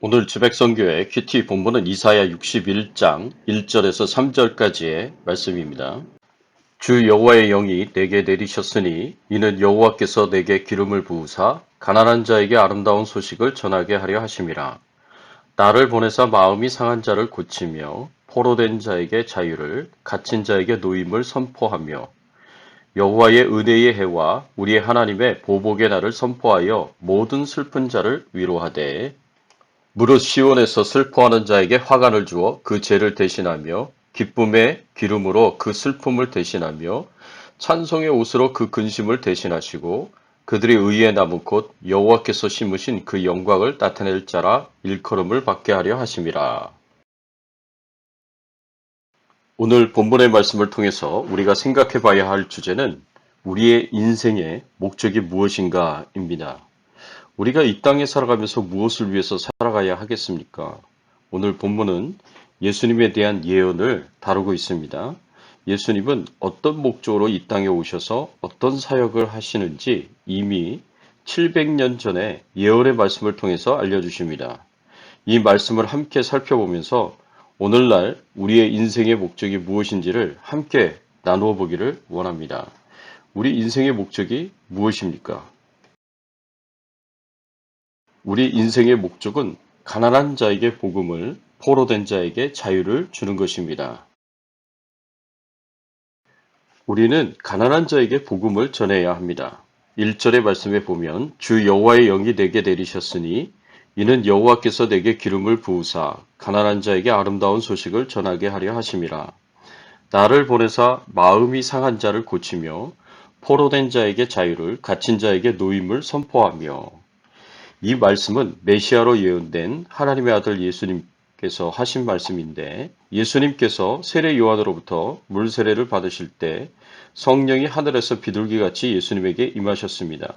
오늘 주백선교회 큐티 본문은 이사야 61장 1절에서 3절까지의 말씀입니다. 주 여호와의 영이 내게 내리셨으니 이는 여호와께서 내게 기름을 부으사 가난한 자에게 아름다운 소식을 전하게 하려 하심이라. 나를 보내사 마음이 상한 자를 고치며 포로된 자에게 자유를 갇힌 자에게 노임을 선포하며 여호와의 은혜의 해와 우리의 하나님의 보복의 날을 선포하여 모든 슬픈 자를 위로하되 무릇 시온에서 슬퍼하는 자에게 화관을 주어 그 죄를 대신하며 기쁨의 기름으로 그 슬픔을 대신하며 찬송의 옷으로 그 근심을 대신하시고 그들이 의의 나무 곧 여호와께서 심으신 그 영광을 나타낼 자라 일컬음을 받게 하려 하심이라. 오늘 본문의 말씀을 통해서 우리가 생각해 봐야 할 주제는 우리의 인생의 목적이 무엇인가입니다. 우리가 이 땅에 살아가면서 무엇을 위해서 살아가야 하겠습니까? 오늘 본문은 예수님에 대한 예언을 다루고 있습니다. 예수님은 어떤 목적으로 이 땅에 오셔서 어떤 사역을 하시는지 이미 700년 전에 예언의 말씀을 통해서 알려주십니다. 이 말씀을 함께 살펴보면서 오늘날 우리의 인생의 목적이 무엇인지를 함께 나누어 보기를 원합니다. 우리 인생의 목적이 무엇입니까? 우리 인생의 목적은 가난한 자에게 복음을, 포로된 자에게 자유를 주는 것입니다. 우리는 가난한 자에게 복음을 전해야 합니다. 1절의 말씀에 보면 주 여호와의 영이 내게 내리셨으니 이는 여호와께서 내게 기름을 부으사 가난한 자에게 아름다운 소식을 전하게 하려 하심이라. 나를 보내사 마음이 상한 자를 고치며 포로된 자에게 자유를, 갇힌 자에게 노임을 선포하며. 이 말씀은 메시아로 예언된 하나님의 아들 예수님께서 하신 말씀인데 예수님께서 세례 요한으로부터 물 세례를 받으실 때 성령이 하늘에서 비둘기같이 예수님에게 임하셨습니다.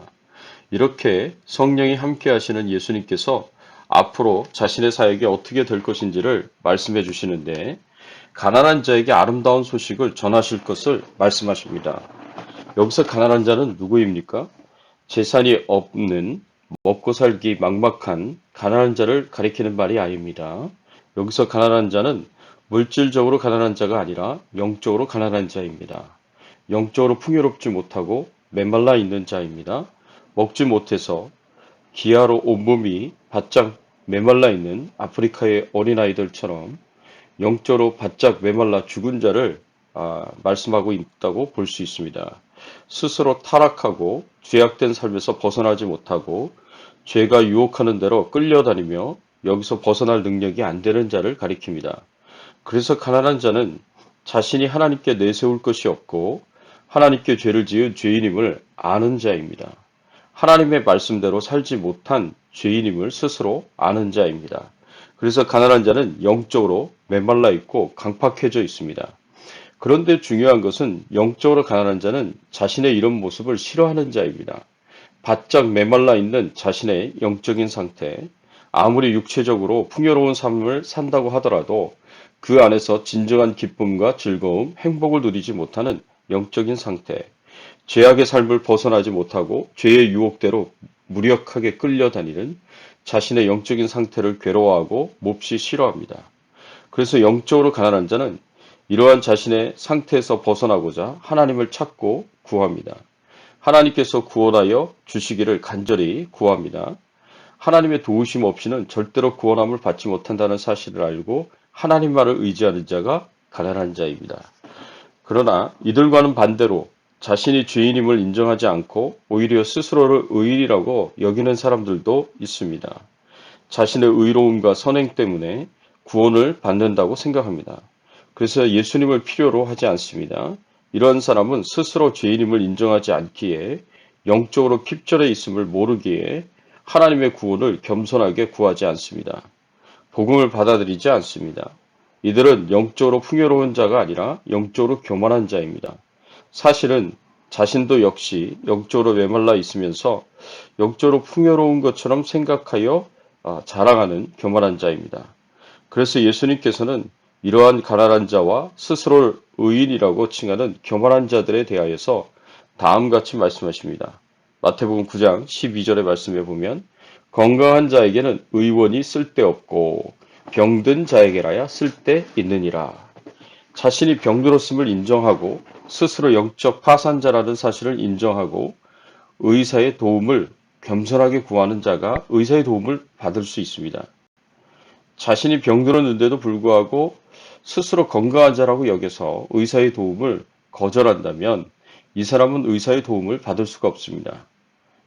이렇게 성령이 함께 하시는 예수님께서 앞으로 자신의 사역이 어떻게 될 것인지를 말씀해 주시는데 가난한 자에게 아름다운 소식을 전하실 것을 말씀하십니다. 여기서 가난한 자는 누구입니까? 재산이 없는 먹고 살기 막막한 가난한 자를 가리키는 말이 아닙니다. 여기서 가난한 자는 물질적으로 가난한 자가 아니라 영적으로 가난한 자입니다. 영적으로 풍요롭지 못하고 메말라 있는 자입니다. 먹지 못해서 기아로 온몸이 바짝 메말라 있는 아프리카의 어린아이들처럼 영적으로 바짝 메말라 죽은 자를 말씀하고 있다고 볼 수 있습니다. 스스로 타락하고 죄악된 삶에서 벗어나지 못하고 죄가 유혹하는 대로 끌려다니며 여기서 벗어날 능력이 안 되는 자를 가리킵니다. 그래서 가난한 자는 자신이 하나님께 내세울 것이 없고 하나님께 죄를 지은 죄인임을 아는 자입니다. 하나님의 말씀대로 살지 못한 죄인임을 스스로 아는 자입니다. 그래서 가난한 자는 영적으로 메말라 있고 강팍해져 있습니다. 그런데 중요한 것은 영적으로 가난한 자는 자신의 이런 모습을 싫어하는 자입니다. 바짝 메말라 있는 자신의 영적인 상태, 아무리 육체적으로 풍요로운 삶을 산다고 하더라도 그 안에서 진정한 기쁨과 즐거움, 행복을 누리지 못하는 영적인 상태, 죄악의 삶을 벗어나지 못하고 죄의 유혹대로 무력하게 끌려다니는 자신의 영적인 상태를 괴로워하고 몹시 싫어합니다. 그래서 영적으로 가난한 자는 이러한 자신의 상태에서 벗어나고자 하나님을 찾고 구합니다. 하나님께서 구원하여 주시기를 간절히 구합니다. 하나님의 도우심 없이는 절대로 구원함을 받지 못한다는 사실을 알고 하나님만을 의지하는 자가 가난한 자입니다. 그러나 이들과는 반대로 자신이 죄인임을 인정하지 않고 오히려 스스로를 의인이라고 여기는 사람들도 있습니다. 자신의 의로움과 선행 때문에 구원을 받는다고 생각합니다. 그래서 예수님을 필요로 하지 않습니다. 이러한 사람은 스스로 죄인임을 인정하지 않기에 영적으로 핍절해 있음을 모르기에 하나님의 구원을 겸손하게 구하지 않습니다. 복음을 받아들이지 않습니다. 이들은 영적으로 풍요로운 자가 아니라 영적으로 교만한 자입니다. 사실은 자신도 역시 영적으로 메말라 있으면서 영적으로 풍요로운 것처럼 생각하여 자랑하는 교만한 자입니다. 그래서 예수님께서는 이러한 가난한 자와 스스로를 의인이라고 칭하는 교만한 자들에 대하여서 다음같이 말씀하십니다. 마태복음 9장 12절의 말씀에 보면 건강한 자에게는 의원이 쓸데없고 병든 자에게라야 쓸데있느니라. 자신이 병들었음을 인정하고 스스로 영적 파산자라는 사실을 인정하고 의사의 도움을 겸손하게 구하는 자가 의사의 도움을 받을 수 있습니다. 자신이 병들었는데도 불구하고 스스로 건강한 자라고 여겨서 의사의 도움을 거절한다면 이 사람은 의사의 도움을 받을 수가 없습니다.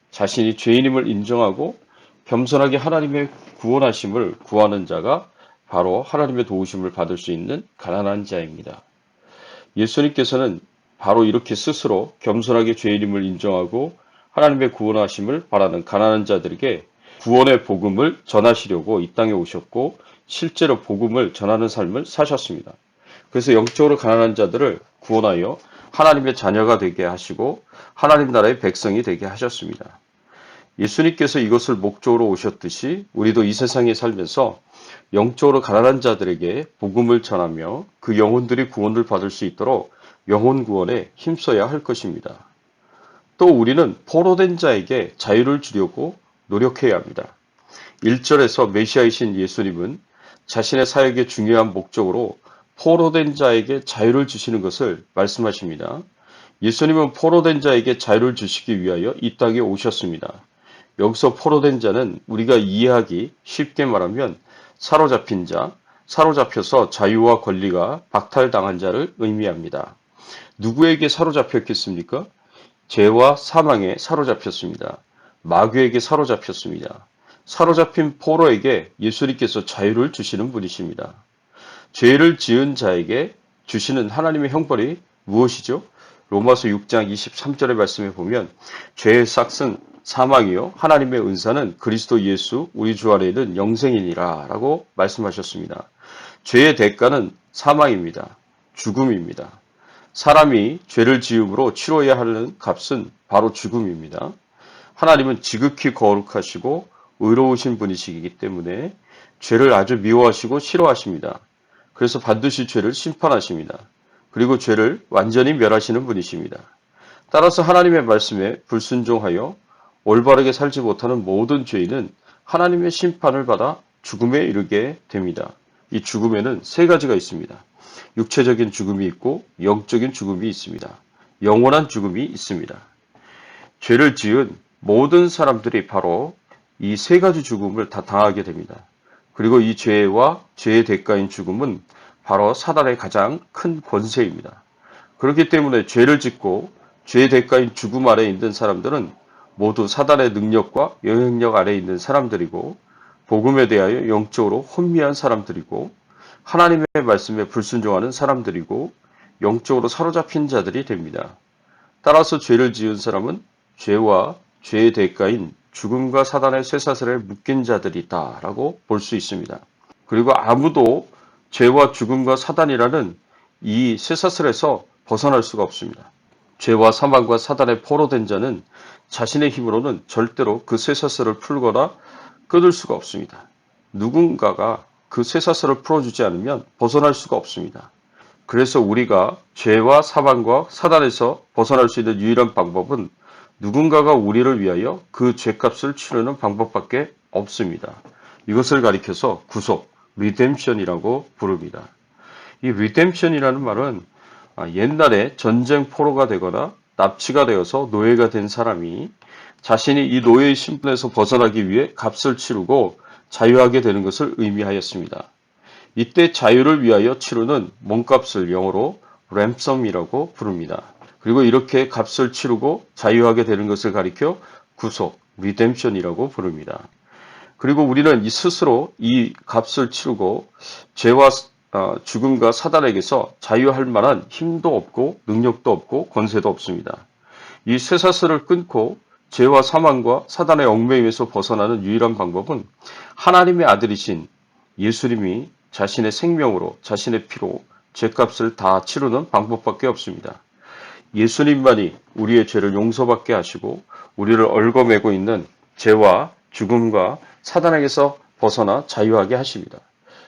자신이 죄인임을 인정하고 겸손하게 하나님의 구원하심을 구하는 자가 바로 하나님의 도우심을 받을 수 있는 가난한 자입니다. 예수님께서는 바로 이렇게 스스로 겸손하게 죄인임을 인정하고 하나님의 구원하심을 바라는 가난한 자들에게 구원의 복음을 전하시려고 이 땅에 오셨고 실제로 복음을 전하는 삶을 사셨습니다. 그래서 영적으로 가난한 자들을 구원하여 하나님의 자녀가 되게 하시고 하나님 나라의 백성이 되게 하셨습니다. 예수님께서 이것을 목적으로 오셨듯이 우리도 이 세상에 살면서 영적으로 가난한 자들에게 복음을 전하며 그 영혼들이 구원을 받을 수 있도록 영혼 구원에 힘써야 할 것입니다. 또 우리는 포로된 자에게 자유를 주려고 노력해야 합니다. 1절에서 메시아이신 예수님은 자신의 사역의 중요한 목적으로 포로된 자에게 자유를 주시는 것을 말씀하십니다. 예수님은 포로된 자에게 자유를 주시기 위하여 이 땅에 오셨습니다. 여기서 포로된 자는 우리가 이해하기 쉽게 말하면 사로잡힌 자, 사로잡혀서 자유와 권리가 박탈당한 자를 의미합니다. 누구에게 사로잡혔겠습니까? 죄와 사망에 사로잡혔습니다. 마귀에게 사로잡혔습니다. 사로잡힌 포로에게 예수님께서 자유를 주시는 분이십니다. 죄를 지은 자에게 주시는 하나님의 형벌이 무엇이죠? 로마서 6장 23절의 말씀에 보면 죄의 삭은 사망이요 하나님의 은사는 그리스도 예수 우리 주 안에 있는 영생이니라 라고 말씀하셨습니다. 죄의 대가는 사망입니다. 죽음입니다. 사람이 죄를 지음으로 치러야 하는 값은 바로 죽음입니다. 하나님은 지극히 거룩하시고 의로우신 분이시기 때문에 죄를 아주 미워하시고 싫어하십니다. 그래서 반드시 죄를 심판하십니다. 그리고 죄를 완전히 멸하시는 분이십니다. 따라서 하나님의 말씀에 불순종하여 올바르게 살지 못하는 모든 죄인은 하나님의 심판을 받아 죽음에 이르게 됩니다. 이 죽음에는 세 가지가 있습니다. 육체적인 죽음이 있고 영적인 죽음이 있습니다. 영원한 죽음이 있습니다. 죄를 지은 모든 사람들이 바로 이 세 가지 죽음을 다 당하게 됩니다. 그리고 이 죄와 죄의 대가인 죽음은 바로 사단의 가장 큰 권세입니다. 그렇기 때문에 죄를 짓고 죄의 대가인 죽음 아래에 있는 사람들은 모두 사단의 능력과 영향력 아래에 있는 사람들이고 복음에 대하여 영적으로 혼미한 사람들이고 하나님의 말씀에 불순종하는 사람들이고 영적으로 사로잡힌 자들이 됩니다. 따라서 죄를 지은 사람은 죄와 죄의 대가인 죽음과 사단의 쇠사슬에 묶인 자들이다라고 볼 수 있습니다. 그리고 아무도 죄와 죽음과 사단이라는 이 쇠사슬에서 벗어날 수가 없습니다. 죄와 사망과 사단에 포로된 자는 자신의 힘으로는 절대로 그 쇠사슬을 풀거나 끊을 수가 없습니다. 누군가가 그 쇠사슬을 풀어주지 않으면 벗어날 수가 없습니다. 그래서 우리가 죄와 사망과 사단에서 벗어날 수 있는 유일한 방법은 누군가가 우리를 위하여 그 죄값을 치르는 방법밖에 없습니다. 이것을 가리켜서 구속, 리뎀션이라고 부릅니다. 이 리뎀션이라는 말은 옛날에 전쟁 포로가 되거나 납치가 되어서 노예가 된 사람이 자신이 이 노예의 신분에서 벗어나기 위해 값을 치르고 자유하게 되는 것을 의미하였습니다. 이때 자유를 위하여 치르는 몸값을 영어로 랜섬이라고 부릅니다. 그리고 이렇게 값을 치르고 자유하게 되는 것을 가리켜 구속, 리뎀션이라고 부릅니다. 그리고 우리는 스스로 이 값을 치르고 죄와 죽음과 사단에게서 자유할 만한 힘도 없고 능력도 없고 권세도 없습니다. 이 쇠사슬을 끊고 죄와 사망과 사단의 얽매임에서 벗어나는 유일한 방법은 하나님의 아들이신 예수님이 자신의 생명으로 자신의 피로 죄값을 다 치르는 방법밖에 없습니다. 예수님만이 우리의 죄를 용서받게 하시고 우리를 얽어매고 있는 죄와 죽음과 사단에게서 벗어나 자유하게 하십니다.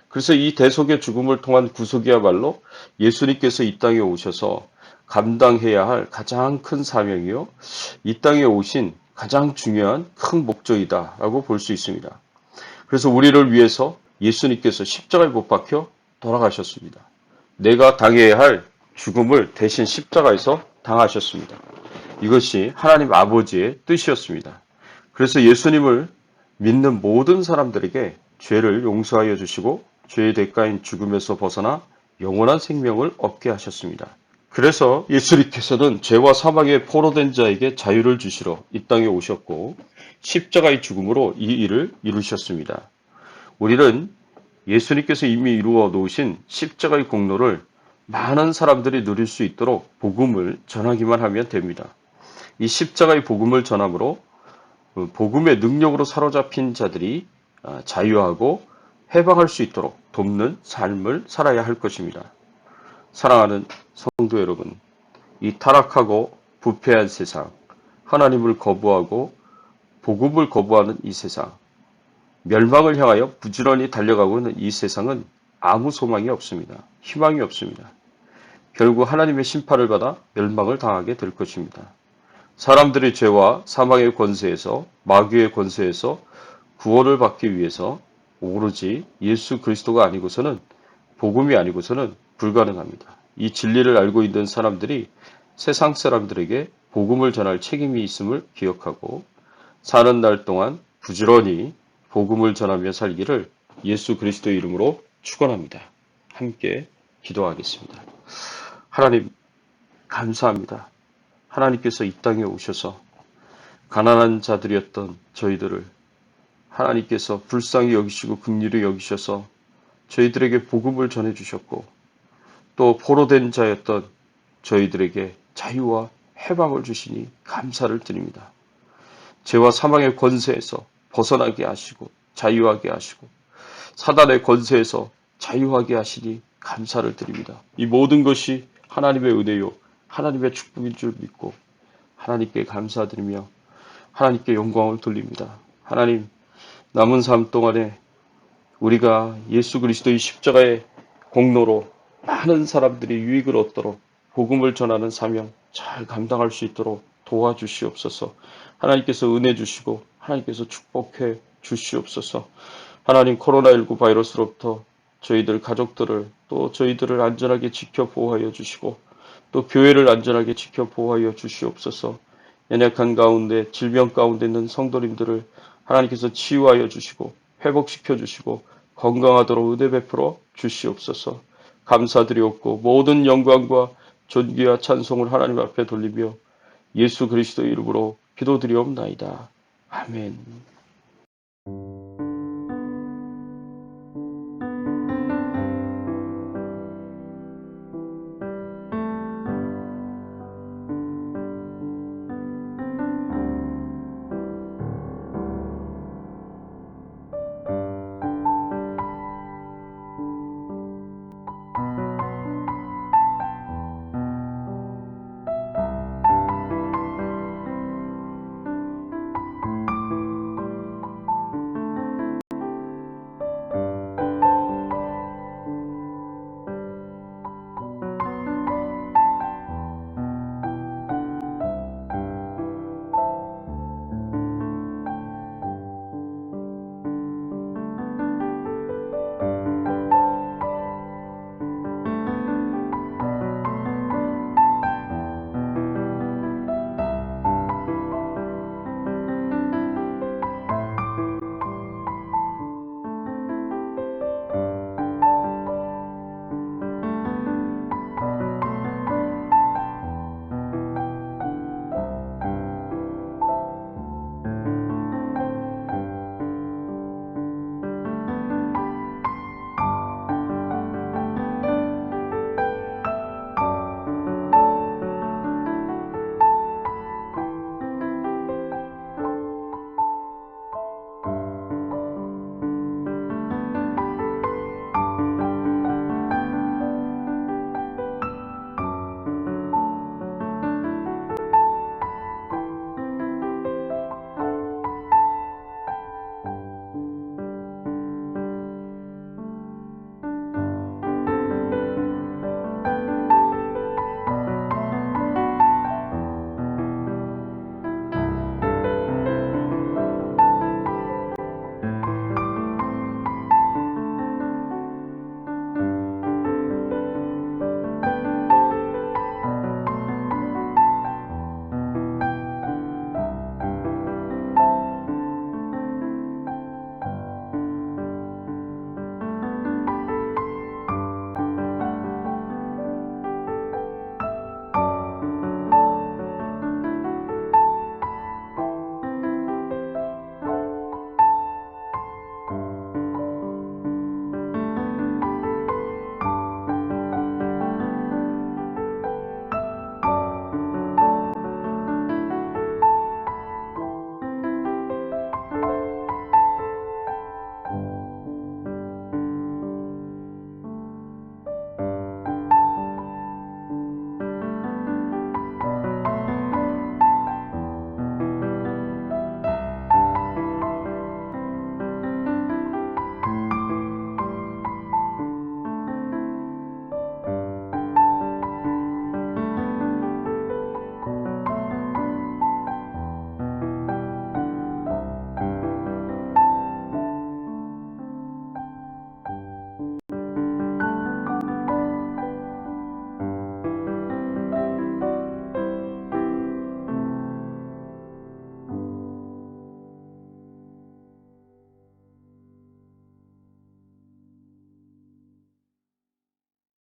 그래서 이 대속의 죽음을 통한 구속이야말로 예수님께서 이 땅에 오셔서 감당해야 할 가장 큰 사명이요. 이 땅에 오신 가장 중요한 큰 목적이다라고 볼 수 있습니다. 그래서 우리를 위해서 예수님께서 십자가에 못 박혀 돌아가셨습니다. 내가 당해야 할 죽음을 대신 십자가에서 당하셨습니다. 이것이 하나님 아버지의 뜻이었습니다. 그래서 예수님을 믿는 모든 사람들에게 죄를 용서하여 주시고 죄의 대가인 죽음에서 벗어나 영원한 생명을 얻게 하셨습니다. 그래서 예수님께서는 죄와 사망에 포로된 자에게 자유를 주시러 이 땅에 오셨고 십자가의 죽음으로 이 일을 이루셨습니다. 우리는 예수님께서 이미 이루어 놓으신 십자가의 공로를 많은 사람들이 누릴 수 있도록 복음을 전하기만 하면 됩니다. 이 십자가의 복음을 전함으로 복음의 능력으로 사로잡힌 자들이 자유하고 해방할 수 있도록 돕는 삶을 살아야 할 것입니다. 사랑하는 성도 여러분, 이 타락하고 부패한 세상, 하나님을 거부하고 복음을 거부하는 이 세상, 멸망을 향하여 부지런히 달려가고 있는 이 세상은 아무 소망이 없습니다. 희망이 없습니다. 결국 하나님의 심판을 받아 멸망을 당하게 될 것입니다. 사람들의 죄와 사망의 권세에서, 마귀의 권세에서 구원을 받기 위해서 오로지 예수 그리스도가 아니고서는, 복음이 아니고서는 불가능합니다. 이 진리를 알고 있는 사람들이 세상 사람들에게 복음을 전할 책임이 있음을 기억하고 사는 날 동안 부지런히 복음을 전하며 살기를 예수 그리스도의 이름으로 축원합니다. 함께 기도하겠습니다. 하나님 감사합니다. 하나님께서 이 땅에 오셔서 가난한 자들이었던 저희들을 하나님께서 불쌍히 여기시고 긍휼히 여기셔서 저희들에게 복음을 전해주셨고 또 포로된 자였던 저희들에게 자유와 해방을 주시니 감사를 드립니다. 죄와 사망의 권세에서 벗어나게 하시고 자유하게 하시고 사단의 권세에서 자유하게 하시니 감사를 드립니다. 이 모든 것이 하나님의 은혜요 하나님의 축복인 줄 믿고 하나님께 감사드리며 하나님께 영광을 돌립니다. 하나님, 남은 삶 동안에 우리가 예수 그리스도의 십자가의 공로로 많은 사람들이 유익을 얻도록 복음을 전하는 사명 잘 감당할 수 있도록 도와주시옵소서. 하나님께서 은혜 주시고 하나님께서 축복해 주시옵소서. 하나님, 코로나19 바이러스로부터 저희들 가족들을 또 저희들을 안전하게 지켜 보호하여 주시고 또 교회를 안전하게 지켜 보호하여 주시옵소서. 연약한 가운데 질병 가운데 있는 성도님들을 하나님께서 치유하여 주시고 회복시켜 주시고 건강하도록 은혜 베풀어 주시옵소서. 감사드리옵고 모든 영광과 존귀와 찬송을 하나님 앞에 돌리며 예수 그리스도의 이름으로 기도드리옵나이다. 아멘.